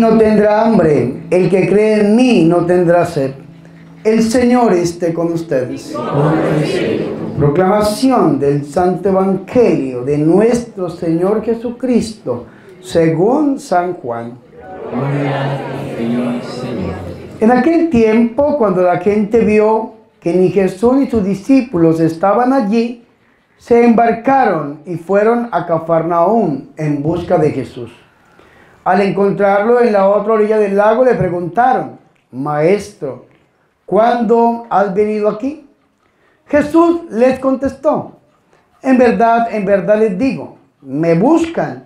no tendrá hambre. El que cree en mí no tendrá sed. El Señor esté con ustedes. Proclamación del Santo Evangelio de nuestro Señor Jesucristo, según San Juan. En aquel tiempo, cuando la gente vio que ni Jesús ni sus discípulos estaban allí, se embarcaron y fueron a Cafarnaúm en busca de Jesús. Al encontrarlo en la otra orilla del lago, le preguntaron: Maestro, ¿cuándo has venido aquí? Jesús les contestó: en verdad les digo, me buscan,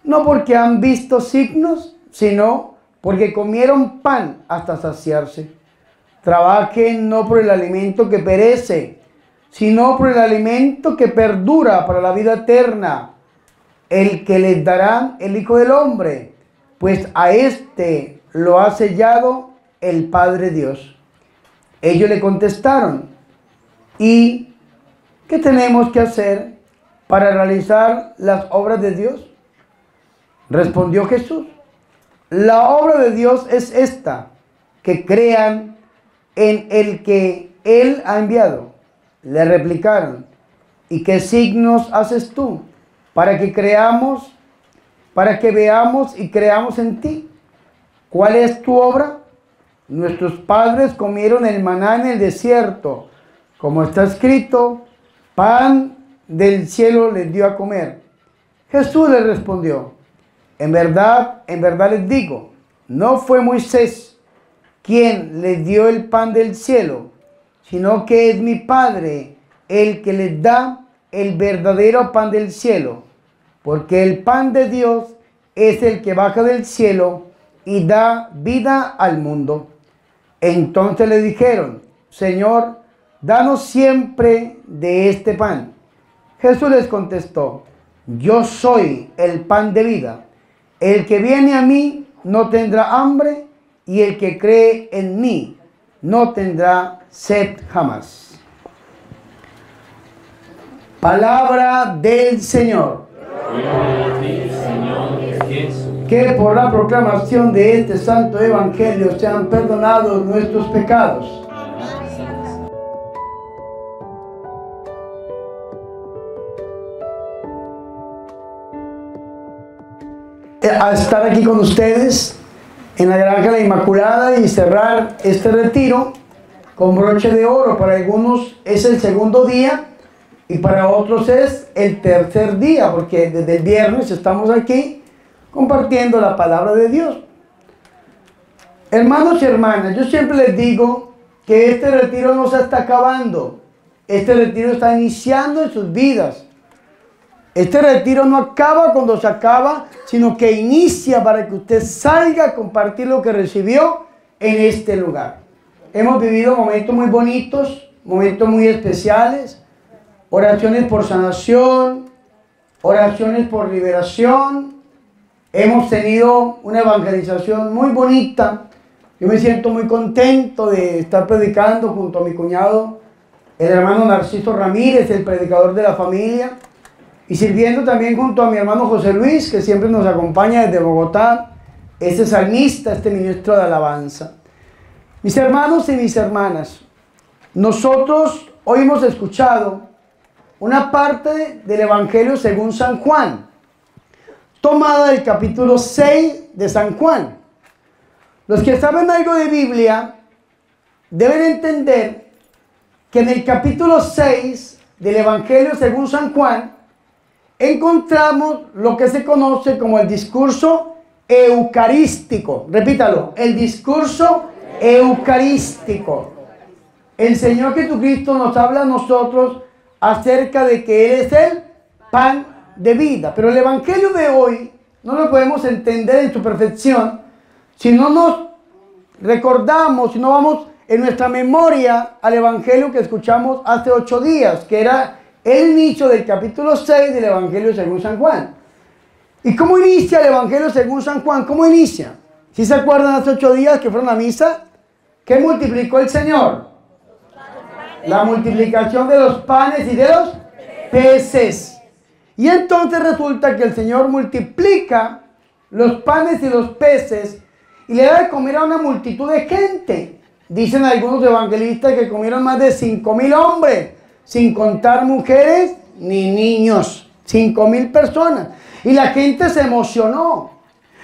no porque han visto signos, sino porque comieron pan hasta saciarse. Trabajen no por el alimento que perece, sino por el alimento que perdura para la vida eterna, el que les dará el Hijo del Hombre, pues a éste lo ha sellado el Padre Dios. Ellos le contestaron: ¿y qué tenemos que hacer para realizar las obras de Dios? Respondió Jesús: la obra de Dios es esta, que crean en el que Él ha enviado. Le replicaron: ¿y qué signos haces tú para que creamos, para que veamos y creamos en ti? ¿Cuál es tu obra? Nuestros padres comieron el maná en el desierto, como está escrito: pan del cielo les dio a comer. Jesús les respondió: en verdad les digo, no fue Moisés quien les dio el pan del cielo, sino que es mi Padre el que les da el verdadero pan del cielo, porque el pan de Dios es el que baja del cielo y da vida al mundo. Entonces le dijeron: Señor, danos siempre de este pan. Jesús les contestó: yo soy el pan de vida. El que viene a mí no tendrá hambre, y el que cree en mí no tendrá sed jamás. Palabra del Señor. Que por la proclamación de este santo evangelio sean perdonados nuestros pecados. A estar aquí con ustedes en la Granja La Inmaculada y cerrar este retiro con broche de oro. Para algunos es el segundo día y para otros es el tercer día, porque desde el viernes estamos aquí compartiendo la palabra de Dios. Hermanos y hermanas, yo siempre les digo que este retiro no se está acabando. Este retiro está iniciando en sus vidas. Este retiro no acaba cuando se acaba, sino que inicia para que usted salga a compartir lo que recibió en este lugar. Hemos vivido momentos muy bonitos, momentos muy especiales, oraciones por sanación, oraciones por liberación. Hemos tenido una evangelización muy bonita. Yo me siento muy contento de estar predicando junto a mi cuñado, el hermano Narciso Ramírez, el predicador de la familia, y sirviendo también junto a mi hermano José Luis, que siempre nos acompaña desde Bogotá, este salmista, este ministro de alabanza. Mis hermanos y mis hermanas, nosotros hoy hemos escuchado una parte del Evangelio según San Juan, tomada del capítulo 6 de San Juan. Los que saben algo de Biblia deben entender que en el capítulo 6 del Evangelio según San Juan encontramos lo que se conoce como el discurso eucarístico. Repítalo: el discurso eucarístico. El Señor Jesucristo nos habla a nosotros acerca de que Él es el pan de vida. Pero el Evangelio de hoy no lo podemos entender en su perfección si no nos recordamos, si no vamos en nuestra memoria al Evangelio que escuchamos hace 8 días, que era el inicio del capítulo 6 del Evangelio según San Juan. ¿Y cómo inicia el Evangelio según San Juan? ¿Cómo inicia? ¿Sí se acuerdan hace 8 días que fueron a misa? ¿Qué multiplicó el Señor? La multiplicación de los panes y de los peces. Y entonces resulta que el Señor multiplica los panes y los peces y le da de comer a una multitud de gente. Dicen algunos evangelistas que comieron más de 5,000 hombres, sin contar mujeres ni niños. 5,000 personas. Y la gente se emocionó.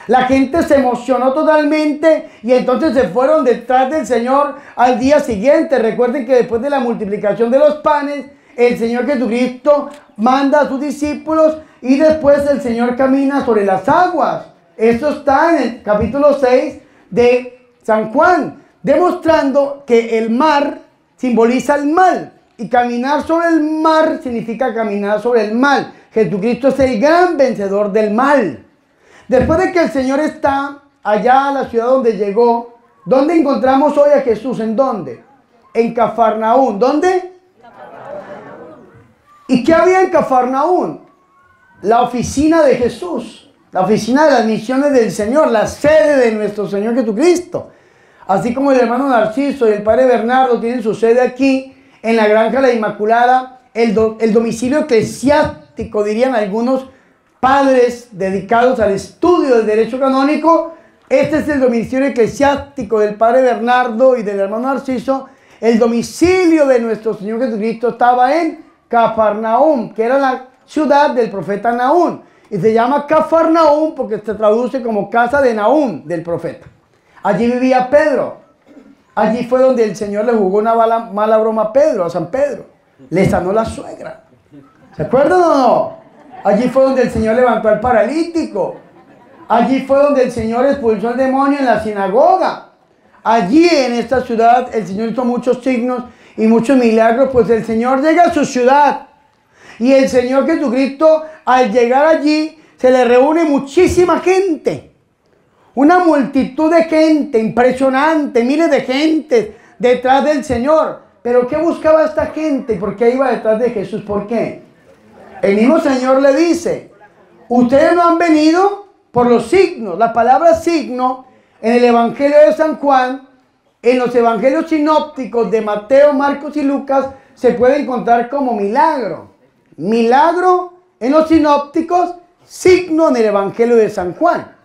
La gente se emocionó totalmente y entonces se fueron detrás del Señor al día siguiente. Recuerden que después de la multiplicación de los panes, el Señor Jesucristo manda a sus discípulos y después el Señor camina sobre las aguas. Esto está en el capítulo 6 de San Juan, demostrando que el mar simboliza el mal y caminar sobre el mar significa caminar sobre el mal. Jesucristo es el gran vencedor del mal. Después de que el Señor está allá a la ciudad donde llegó, ¿dónde encontramos hoy a Jesús? ¿En dónde? En Cafarnaún. ¿Dónde? Cafarnaún. ¿Y qué había en Cafarnaún? La oficina de Jesús, la oficina de las misiones del Señor, la sede de nuestro Señor Jesucristo. Así como el hermano Narciso y el padre Bernardo tienen su sede aquí, en la Granja La Inmaculada, el domicilio eclesiástico, dirían algunos padres dedicados al estudio del derecho canónico. Este es el domicilio eclesiástico del padre Bernardo y del hermano Narciso. El domicilio de nuestro Señor Jesucristo estaba en Cafarnaún, que era la ciudad del profeta Nahum. Y se llama Cafarnaún porque se traduce como casa de Nahum, del profeta. Allí vivía Pedro. Allí fue donde el Señor le jugó una mala broma a Pedro, a San Pedro. Le sanó la suegra. ¿Se acuerdan o no? Allí fue donde el Señor levantó al paralítico. Allí fue donde el Señor expulsó al demonio en la sinagoga. Allí en esta ciudad el Señor hizo muchos signos y muchos milagros, pues el Señor llega a su ciudad. Y el Señor Jesucristo, al llegar allí, se le reúne muchísima gente. Una multitud de gente impresionante, miles de gente detrás del Señor. Pero ¿qué buscaba esta gente? ¿Por qué iba detrás de Jesús? ¿Por qué? El mismo Señor le dice, ustedes no han venido por los signos. La palabra signo en el Evangelio de San Juan, en los Evangelios sinópticos de Mateo, Marcos y Lucas, se puede encontrar como milagro. Milagro en los sinópticos, signo en el Evangelio de San Juan.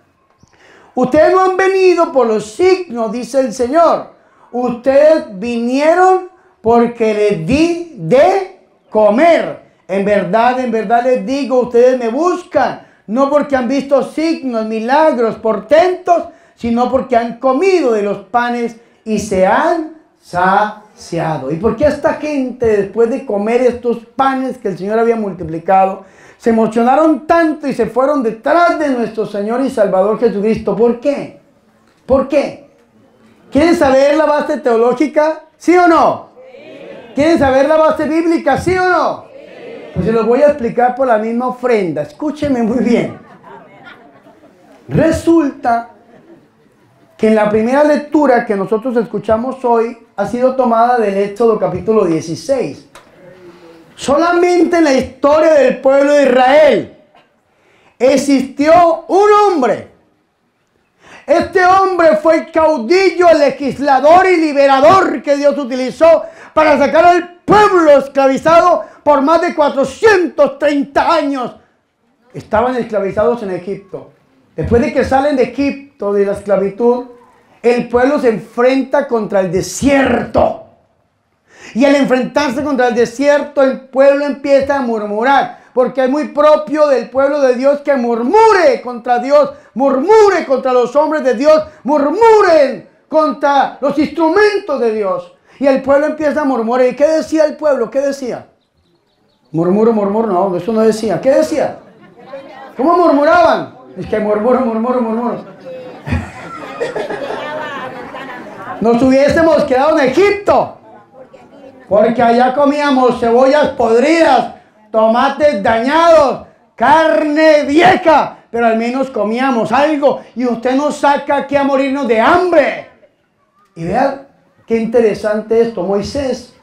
Ustedes no han venido por los signos, dice el Señor. Ustedes vinieron porque les di de comer. En verdad les digo, ustedes me buscan, no porque han visto signos, milagros, portentos, sino porque han comido de los panes y se han saciado. ¿Y por qué esta gente, después de comer estos panes que el Señor había multiplicado, se emocionaron tanto y se fueron detrás de nuestro Señor y Salvador Jesucristo? ¿Por qué? ¿Por qué? ¿Quieren saber la base teológica? ¿Sí o no? Sí. ¿Quieren saber la base bíblica? ¿Sí o no? Sí. Pues se los voy a explicar por la misma ofrenda. Escúchenme muy bien. Resulta que en la primera lectura que nosotros escuchamos hoy ha sido tomada del Éxodo capítulo 16. Solamente en la historia del pueblo de Israel existió un hombre. Este hombre fue el caudillo, el legislador y liberador que Dios utilizó para sacar al pueblo esclavizado por más de 430 años. Estaban esclavizados en Egipto. Después de que salen de Egipto, de la esclavitud, el pueblo se enfrenta contra el desierto. Y al enfrentarse contra el desierto, el pueblo empieza a murmurar, porque es muy propio del pueblo de Dios que murmure contra Dios, murmure contra los hombres de Dios, murmuren contra los instrumentos de Dios. Y el pueblo empieza a murmurar. ¿Y qué decía el pueblo? ¿Qué decía? Murmuro, murmuro, no, eso no decía. ¿Qué decía? ¿Cómo murmuraban? Es que murmuro, murmuro, murmuro. Nos hubiésemos quedado en Egipto, porque allá comíamos cebollas podridas, tomates dañados, carne vieja, pero al menos comíamos algo. Y usted nos saca aquí a morirnos de hambre. Y vean qué interesante esto. Moisés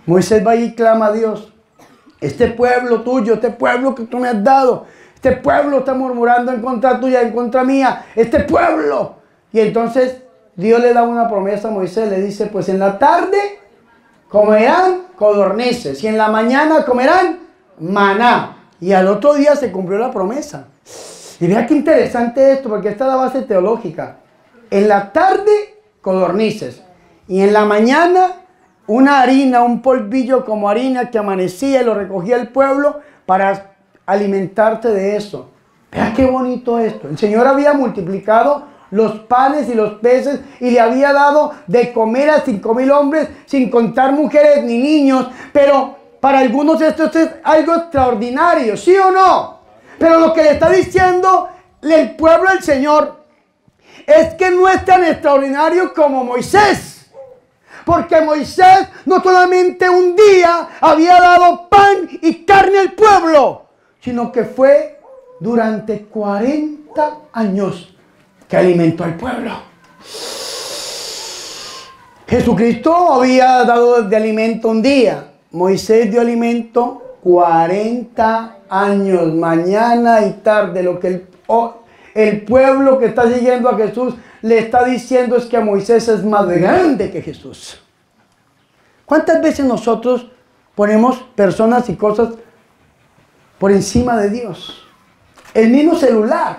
va y clama a Dios. Este pueblo tuyo, este pueblo que tú me has dado, este pueblo está murmurando en contra tuya, en contra mía, este pueblo. Y entonces Dios le da una promesa a Moisés, le dice, pues en la tarde comerán codornices y en la mañana comerán maná. Y al otro día se cumplió la promesa. Y vea qué interesante esto, porque esta es la base teológica. En la tarde, codornices. Y en la mañana, una harina, un polvillo como harina que amanecía y lo recogía el pueblo para alimentarte de eso. Vea qué bonito esto. El Señor había multiplicado los panes y los peces y le había dado de comer a 5,000 hombres, sin contar mujeres ni niños. Pero para algunos esto es algo extraordinario, ¿sí o no? Pero lo que le está diciendo el pueblo al Señor es que no es tan extraordinario como Moisés. Porque Moisés no solamente un día había dado pan y carne al pueblo, sino que fue durante 40 años que alimentó al pueblo. Jesucristo había dado de alimento un día. Moisés dio alimento 40 años, mañana y tarde. Lo que el pueblo que está siguiendo a Jesús le está diciendo es que Moisés es más grande que Jesús. ¿Cuántas veces nosotros ponemos personas y cosas por encima de Dios? El mismo celular.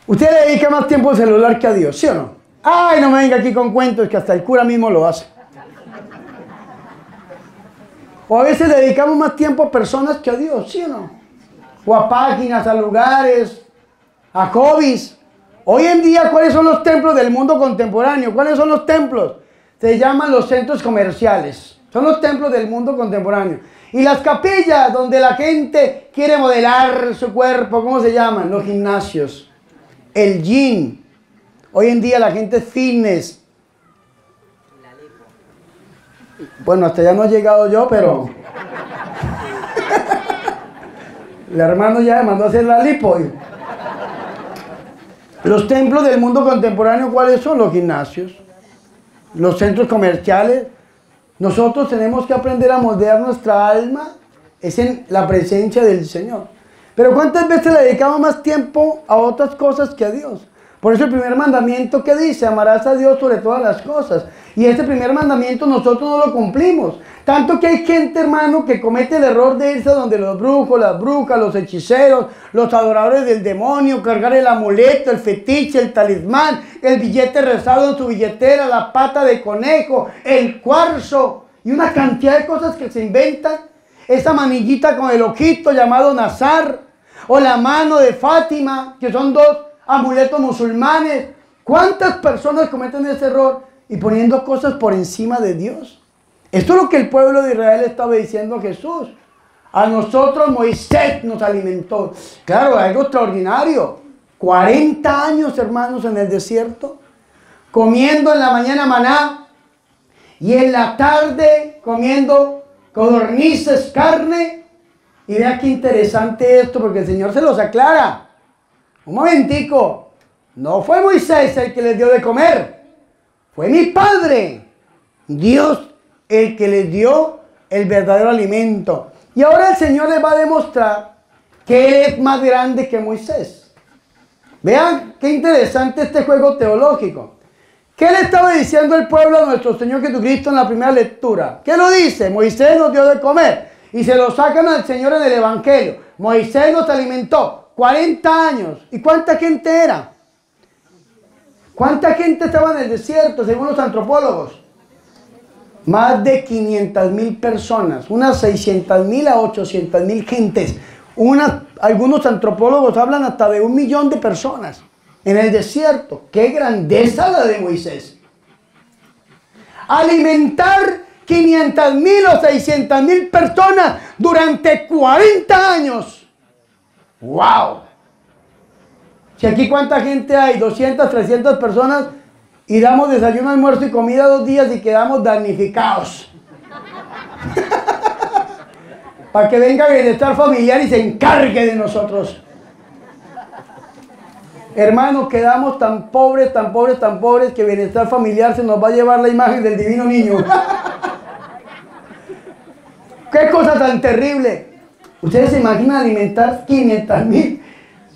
Usted le dedica más tiempo al celular que a Dios, ¿sí o no? Ay, no me venga aquí con cuentos, que hasta el cura mismo lo hace. O a veces le dedicamos más tiempo a personas que a Dios, ¿sí o no? O a páginas, a lugares, a hobbies. Hoy en día, ¿cuáles son los templos del mundo contemporáneo? ¿Cuáles son los templos? Se llaman los centros comerciales. Son los templos del mundo contemporáneo. Y las capillas donde la gente quiere modelar su cuerpo, ¿cómo se llaman? Los gimnasios. El gym. Hoy en día la gente es fitness. Bueno, hasta ya no he llegado yo, pero... el hermano ya me mandó a hacer la lipo. Los templos del mundo contemporáneo, ¿cuáles son? Los gimnasios, los centros comerciales. Nosotros tenemos que aprender a moldear nuestra alma, es en la presencia del Señor. Pero ¿cuántas veces le dedicamos más tiempo a otras cosas que a Dios? Por eso el primer mandamiento que dice, amarás a Dios sobre todas las cosas. Y este primer mandamiento nosotros no lo cumplimos. Tanto que hay gente, hermano, que comete el error de irse donde los brujos, las brujas, los hechiceros, los adoradores del demonio, cargar el amuleto, el fetiche, el talismán, el billete rezado en su billetera, la pata de conejo, el cuarzo y una cantidad de cosas que se inventan. Esa manillita con el ojito llamado Nazar, o la mano de Fátima, que son dos amuletos musulmanes. ¿Cuántas personas cometen ese error y poniendo cosas por encima de Dios? Esto es lo que el pueblo de Israel estaba diciendo a Jesús. A nosotros Moisés nos alimentó. Claro, algo extraordinario. 40 años, hermanos, en el desierto, comiendo en la mañana maná y en la tarde comiendo codornices, carne. Y vea qué interesante esto, porque el Señor se los aclara. Un momentico, no fue Moisés el que les dio de comer, fue mi Padre, Dios, el que les dio el verdadero alimento. Y ahora el Señor les va a demostrar que Él es más grande que Moisés. Vean qué interesante este juego teológico. ¿Qué le estaba diciendo el pueblo a nuestro Señor Jesucristo en la primera lectura? ¿Qué lo dice? Moisés nos dio de comer. Y se lo sacan al Señor en el Evangelio. Moisés nos alimentó 40 años. ¿Y cuánta gente era? ¿Cuánta gente estaba en el desierto según los antropólogos? Más de 500,000 personas. Unas 600,000 a 800,000 gentes. Algunos antropólogos hablan hasta de 1,000,000 de personas en el desierto. ¡Qué grandeza la de Moisés! Alimentar 500,000 o 600,000 personas durante 40 años. ¡Wow! Si aquí cuánta gente hay, 200, 300 personas, y damos desayuno, almuerzo y comida 2 días y quedamos damnificados. Para que venga bienestar familiar y se encargue de nosotros. Hermanos, quedamos tan pobres, tan pobres, tan pobres que bienestar familiar se nos va a llevar la imagen del divino niño. ¡Qué cosa tan terrible! Ustedes se imaginan alimentar 500,000,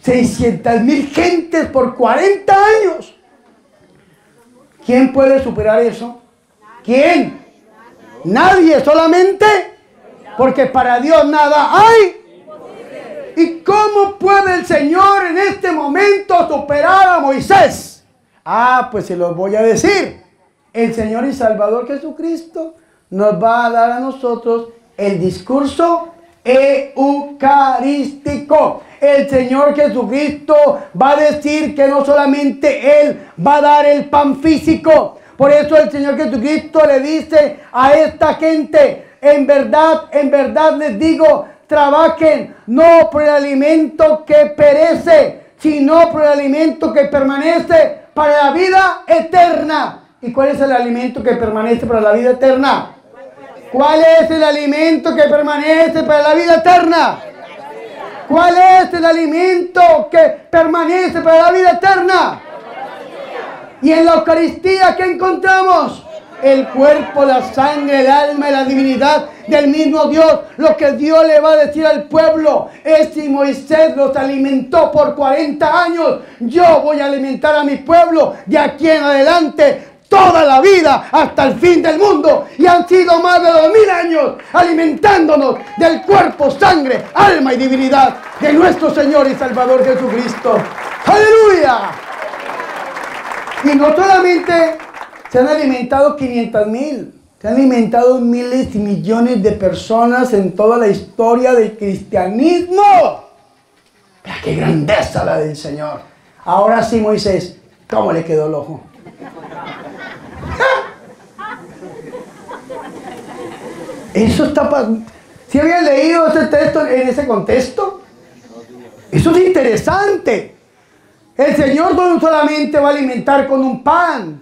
600,000 gentes por 40 años. ¿Quién puede superar eso? ¿Quién? Nadie, solamente porque para Dios nada hay. ¿Y cómo puede el Señor en este momento superar a Moisés? Ah, pues se los voy a decir. El Señor y Salvador Jesucristo nos va a dar a nosotros el discurso eucarístico. El Señor Jesucristo va a decir que no solamente Él va a dar el pan físico. Por eso el Señor Jesucristo le dice a esta gente: en verdad les digo, trabajen no por el alimento que perece, sino por el alimento que permanece para la vida eterna. ¿Y cuál es el alimento que permanece para la vida eterna? ¿Cuál es el alimento que permanece para la vida eterna? ¿Cuál es el alimento que permanece para la vida eterna? Y en la Eucaristía, ¿qué encontramos? El cuerpo, la sangre, el alma y la divinidad del mismo Dios. Lo que Dios le va a decir al pueblo es: si Moisés los alimentó por 40 años, yo voy a alimentar a mi pueblo de aquí en adelante toda la vida hasta el fin del mundo. Y han sido más de 2000 años alimentándonos del cuerpo, sangre, alma y divinidad de nuestro Señor y Salvador Jesucristo. ¡Aleluya! Y no solamente se han alimentado 500,000, se han alimentado miles y millones de personas en toda la historia del cristianismo. ¡Mira qué grandeza la del Señor! Ahora sí, Moisés, ¿cómo le quedó el ojo? Eso está pasando. ¿Sí habían leído ese texto en ese contexto? Eso es interesante. El Señor no solamente va a alimentar con un pan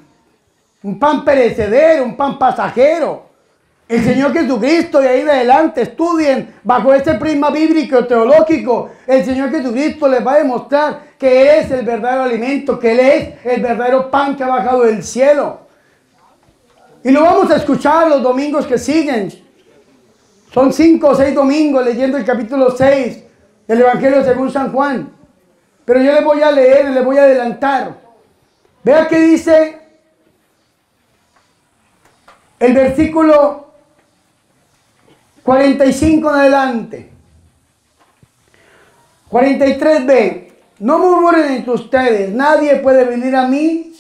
perecedero, un pan pasajero. El Señor Jesucristo, de ahí de adelante, estudien bajo ese prisma bíblico teológico. El Señor Jesucristo les va a demostrar que Él es el verdadero alimento, que Él es el verdadero pan que ha bajado del cielo. Y lo vamos a escuchar los domingos que siguen. Son 5 o 6 domingos leyendo el capítulo 6 del Evangelio según San Juan. Pero yo les voy a leer, les voy a adelantar. Vea que dice el versículo 45 en adelante. 43b. No murmuren entre ustedes. Nadie puede venir a mí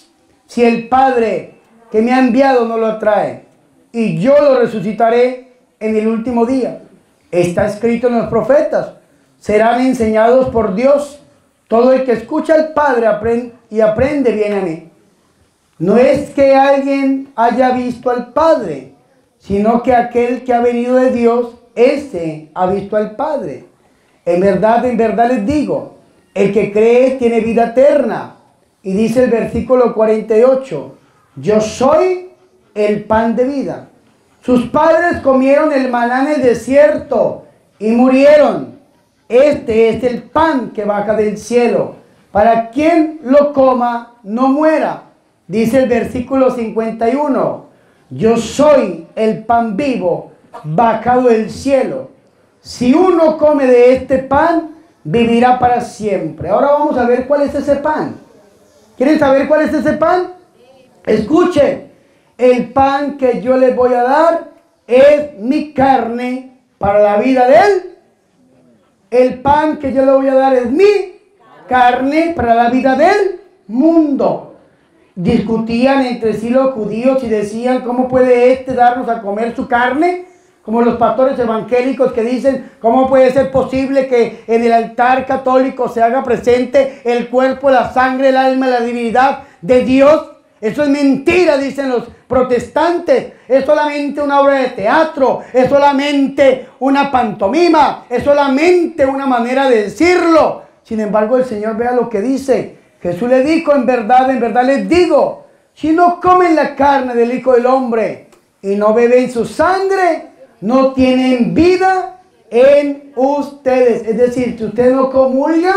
si el Padre que me ha enviado no lo atrae. Y yo lo resucitaré en el último día. Está escrito en los profetas: serán enseñados por Dios. Todo el que escucha al Padre aprende viene a mí. No es que alguien haya visto al Padre, sino que aquel que ha venido de Dios, ese ha visto al Padre. En verdad les digo, el que cree tiene vida eterna. Y dice el versículo 48, yo soy el pan de vida. Sus padres comieron el maná en el desierto y murieron. Este es el pan que baja del cielo, para quien lo coma no muera. Dice el versículo 51, yo soy el pan vivo bajado del cielo. Si uno come de este pan, vivirá para siempre. Ahora vamos a ver cuál es ese pan. ¿Quieren saber cuál es ese pan? Escuchen, el pan que yo les voy a dar es mi carne para la vida de él. El pan que yo le voy a dar es mi carne para la vida del mundo. Discutían entre sí los judíos y decían, ¿cómo puede este darnos a comer su carne? Como los pastores evangélicos que dicen, ¿cómo puede ser posible que en el altar católico se haga presente el cuerpo, la sangre, el alma, la divinidad de Dios? Eso es mentira, dicen los protestantes. Es solamente una obra de teatro, es solamente una pantomima, es solamente una manera de decirlo. Sin embargo, el Señor, vea lo que dice. Jesús le dijo, en verdad les digo, si no comen la carne del Hijo del Hombre y no beben su sangre, no tienen vida en ustedes. Es decir, si usted no comulga,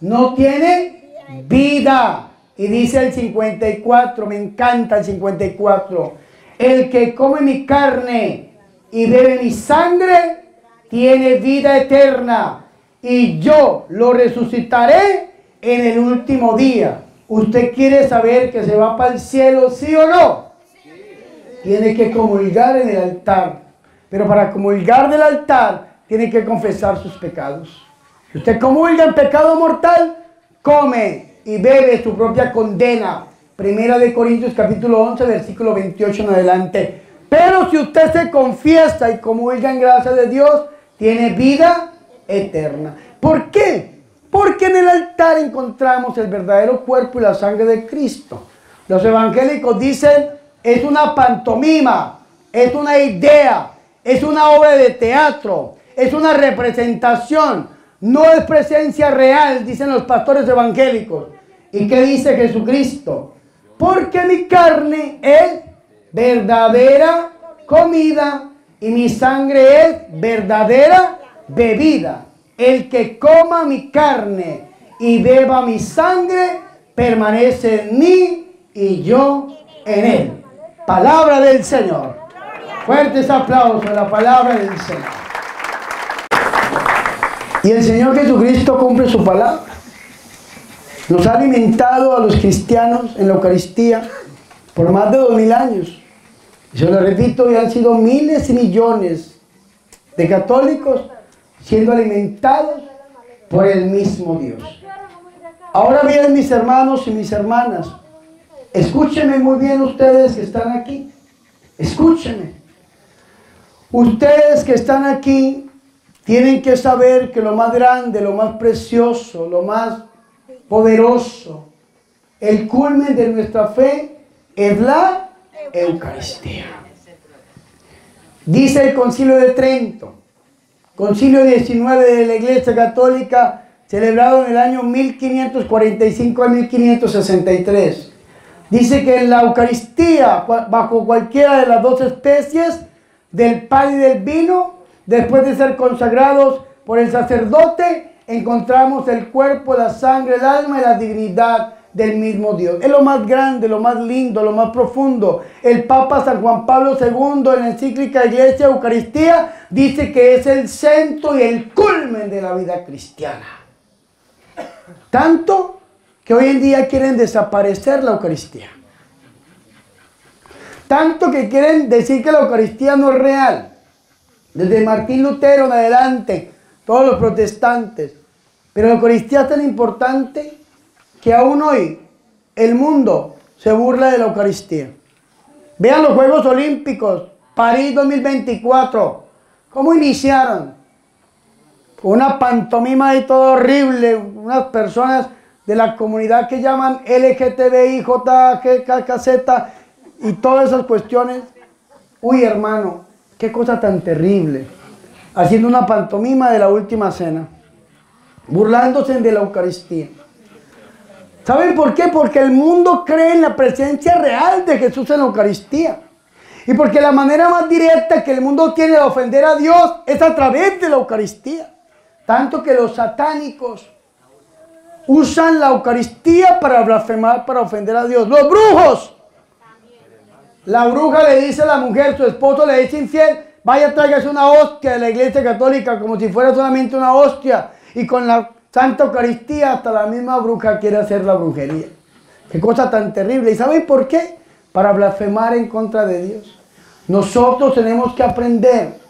no tiene vida. Y dice el 54, me encanta el 54. El que come mi carne y bebe mi sangre, tiene vida eterna. Y yo lo resucitaré en el último día. ¿Usted quiere saber que se va para el cielo, sí o no? Sí. Tiene que comulgar en el altar. Pero para comulgar del altar, tiene que confesar sus pecados. Si usted comulga en pecado mortal, come y bebe su propia condena. Primera de Corintios capítulo 11, versículo 28 en adelante. Pero si usted se confiesa y comulga en gracia de Dios, tiene vida eterna. ¿Por qué? Porque en el altar encontramos el verdadero cuerpo y la sangre de Cristo. Los evangélicos dicen, es una pantomima, es una idea, es una obra de teatro, es una representación, no es presencia real, dicen los pastores evangélicos. ¿Y qué dice Jesucristo? Porque mi carne es verdadera comida y mi sangre es verdadera bebida. El que coma mi carne y beba mi sangre permanece en mí y yo en él. Palabra del Señor. Fuertes aplausos a la palabra del Señor. Y el Señor Jesucristo cumple su palabra. Nos ha alimentado a los cristianos en la Eucaristía por más de 2000 años. Yo lo repito, ya han sido miles y millones de católicos siendo alimentados por el mismo Dios. Ahora bien, mis hermanos y mis hermanas, escúchenme muy bien ustedes que están aquí. Escúchenme. Ustedes que están aquí tienen que saber que lo más grande, lo más precioso, lo más poderoso, el culmen de nuestra fe es la Eucaristía. Dice el Concilio de Trento, Concilio 19 de la Iglesia Católica, celebrado en el año 1545 a 1563. Dice que en la Eucaristía, bajo cualquiera de las dos especies, del pan y del vino, después de ser consagrados por el sacerdote, encontramos el cuerpo, la sangre, el alma y la divinidad del mismo Dios. Es lo más grande, lo más lindo, lo más profundo. El Papa San Juan Pablo II en la encíclica Iglesia Eucaristía dice que es el centro y el culmen de la vida cristiana. Tanto que hoy en día quieren desaparecer la Eucaristía. Tanto que quieren decir que la Eucaristía no es real. Desde Martín Lutero en adelante, todos los protestantes. Pero la Eucaristía es tan importante que aún hoy el mundo se burla de la Eucaristía. Vean los Juegos Olímpicos, París 2024, cómo iniciaron. Una pantomima y todo horrible, unas personas de la comunidad que llaman LGTBI, JKZ y todas esas cuestiones. Uy, hermano, qué cosa tan terrible. Haciendo una pantomima de la última cena, burlándose de la Eucaristía. ¿Saben por qué? Porque el mundo cree en la presencia real de Jesús en la Eucaristía. Y porque la manera más directa que el mundo tiene de ofender a Dios es a través de la Eucaristía. Tanto que los satánicos usan la Eucaristía para blasfemar, para ofender a Dios. Los brujos. La bruja le dice a la mujer, su esposo le dice infiel, vaya, tráigase una hostia de la Iglesia Católica como si fuera solamente una hostia. Y con la Santa Eucaristía hasta la misma bruja quiere hacer la brujería. Qué cosa tan terrible. ¿Y saben por qué? Para blasfemar en contra de Dios. Nosotros tenemos que aprender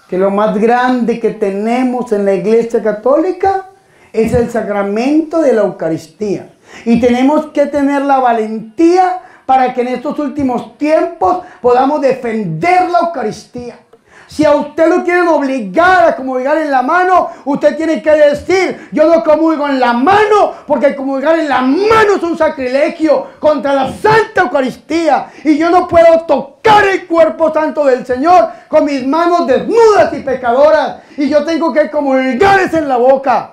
que lo más grande que tenemos en la Iglesia Católica es el sacramento de la Eucaristía. Y tenemos que tener la valentía para que en estos últimos tiempos podamos defender la Eucaristía. Si a usted lo quieren obligar a comulgar en la mano, usted tiene que decir, yo no comulgo en la mano, porque comulgar en la mano es un sacrilegio contra la Santa Eucaristía. Y yo no puedo tocar el cuerpo santo del Señor con mis manos desnudas y pecadoras. Y yo tengo que comulgar en la boca.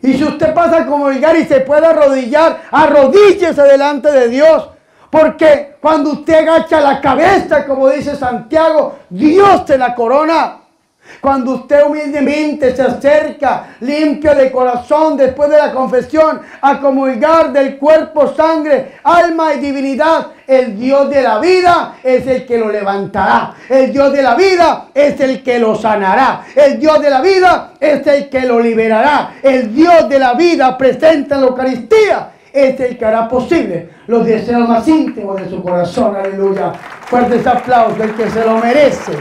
Y si usted pasa a comulgar y se puede arrodillar, arrodíllese delante de Dios. Porque cuando usted agacha la cabeza, como dice Santiago, Dios se la corona. Cuando usted humildemente se acerca, limpio de corazón, después de la confesión, a comulgar del cuerpo, sangre, alma y divinidad, el Dios de la vida es el que lo levantará. El Dios de la vida es el que lo sanará. El Dios de la vida es el que lo liberará. El Dios de la vida presente en la Eucaristía es el que hará posible los deseos más íntimos de su corazón. Aleluya. Fuertes aplausos del que se lo merece.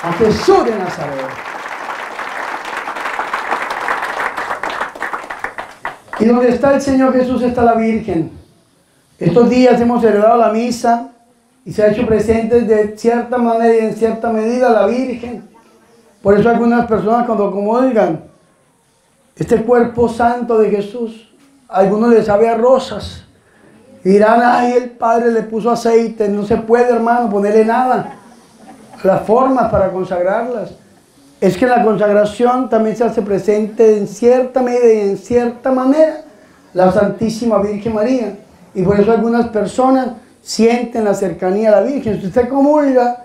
A Jesús de Nazaret. Y donde está el Señor Jesús está la Virgen. Estos días hemos celebrado la misa y se ha hecho presente de cierta manera y en cierta medida la Virgen. Por eso algunas personas cuando comulgan este cuerpo santo de Jesús, a algunos les sabe a rosas. Y dirán, ay, el Padre le puso aceite. No se puede, hermano, ponerle nada. Las formas para consagrarlas. Es que en la consagración también se hace presente en cierta medida y en cierta manera la Santísima Virgen María. Y por eso algunas personas sienten la cercanía a la Virgen. Si usted comulga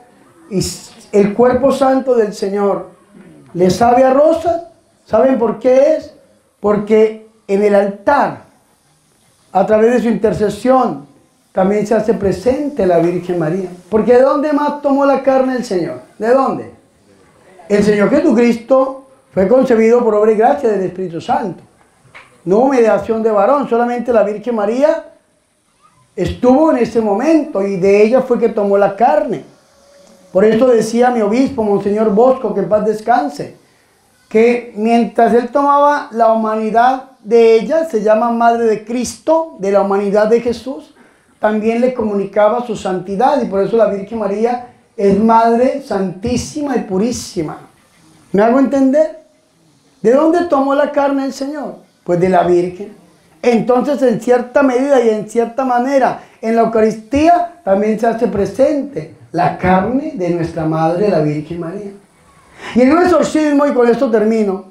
y el cuerpo santo del Señor le sabe a rosa, ¿saben por qué es? Porque en el altar, a través de su intercesión, también se hace presente la Virgen María. Porque ¿de dónde más tomó la carne el Señor? ¿De dónde? El Señor Jesucristo fue concebido por obra y gracia del Espíritu Santo. No hubo mediación de varón, solamente la Virgen María estuvo en ese momento y de ella fue que tomó la carne. Por eso decía mi obispo, Monseñor Bosco, que en paz descanse, que mientras él tomaba la humanidad de ella, se llama Madre de Cristo, de la humanidad de Jesús, también le comunicaba su santidad y por eso la Virgen María es Madre Santísima y Purísima. ¿Me hago entender? ¿De dónde tomó la carne el Señor? Pues de la Virgen. Entonces, en cierta medida y en cierta manera, en la Eucaristía también se hace presente la carne de nuestra Madre, la Virgen María. Y en un exorcismo, y con esto termino,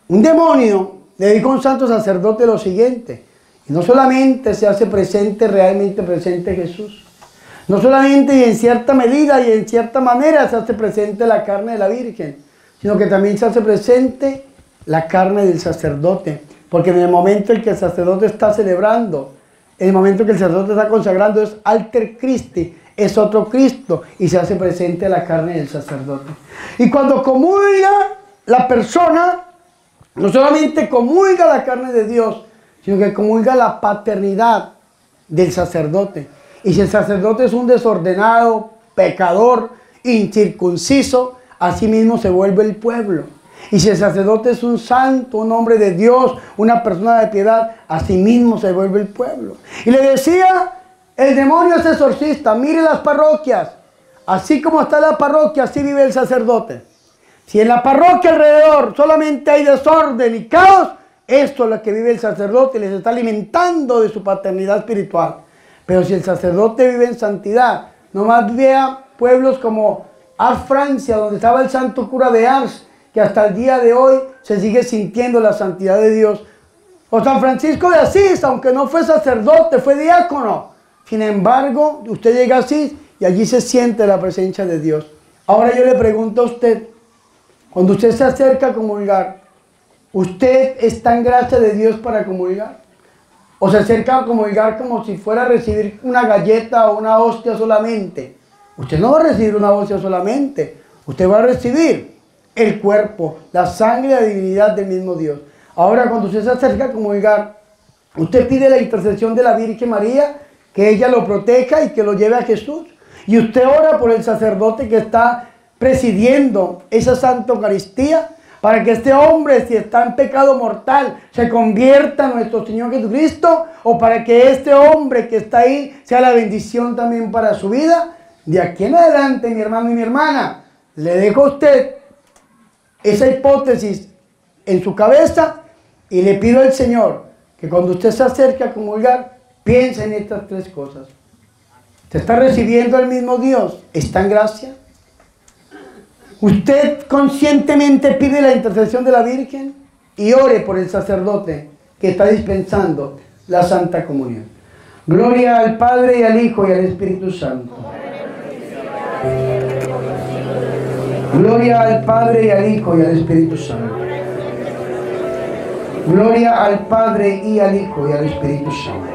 un demonio le dijo a un santo sacerdote lo siguiente, y no solamente se hace presente, realmente presente Jesús, no solamente y en cierta medida y en cierta manera se hace presente la carne de la Virgen, sino que también se hace presente la carne del sacerdote. Porque en el momento en que el sacerdote está celebrando, en el momento en que el sacerdote está consagrando, es alter Christi, es otro Cristo, y se hace presente la carne del sacerdote. Y cuando comulga la persona, no solamente comulga la carne de Dios, sino que comulga la paternidad del sacerdote. Y si el sacerdote es un desordenado, pecador, incircunciso, así mismo se vuelve el pueblo. Y si el sacerdote es un santo, un hombre de Dios, una persona de piedad, así mismo se vuelve el pueblo. Y le decía, el demonio es exorcista, mire las parroquias. Así como está la parroquia, así vive el sacerdote. Si en la parroquia alrededor solamente hay desorden y caos, esto es lo que vive el sacerdote, les está alimentando de su paternidad espiritual. Pero si el sacerdote vive en santidad, nomás vea pueblos como Ars, Francia, donde estaba el santo cura de Ars, que hasta el día de hoy se sigue sintiendo la santidad de Dios. O San Francisco de Asís, aunque no fue sacerdote, fue diácono. Sin embargo, usted llega a Asís y allí se siente la presencia de Dios. Ahora yo le pregunto a usted, cuando usted se acerca a comulgar, ¿usted está en gracia de Dios para comulgar? ¿O se acerca a comulgar como si fuera a recibir una galleta o una hostia solamente? Usted no va a recibir una hostia solamente. Usted va a recibir el cuerpo, la sangre y la divinidad del mismo Dios. Ahora, cuando usted se acerca a comulgar, usted pide la intercesión de la Virgen María, que ella lo proteja y que lo lleve a Jesús. Y usted ora por el sacerdote que está presidiendo esa Santa Eucaristía, para que este hombre, si está en pecado mortal, se convierta en nuestro Señor Jesucristo, o para que este hombre que está ahí sea la bendición también para su vida. De aquí en adelante, mi hermano y mi hermana, le dejo a usted esa hipótesis en su cabeza y le pido al Señor que cuando usted se acerque a comulgar, piense en estas tres cosas. ¿Se está recibiendo al mismo Dios? ¿Está en gracia? Usted conscientemente pide la intercesión de la Virgen y ore por el sacerdote que está dispensando la Santa Comunión. Gloria al Padre y al Hijo y al Espíritu Santo. Gloria al Padre y al Hijo y al Espíritu Santo. Gloria al Padre y al Hijo y al Espíritu Santo.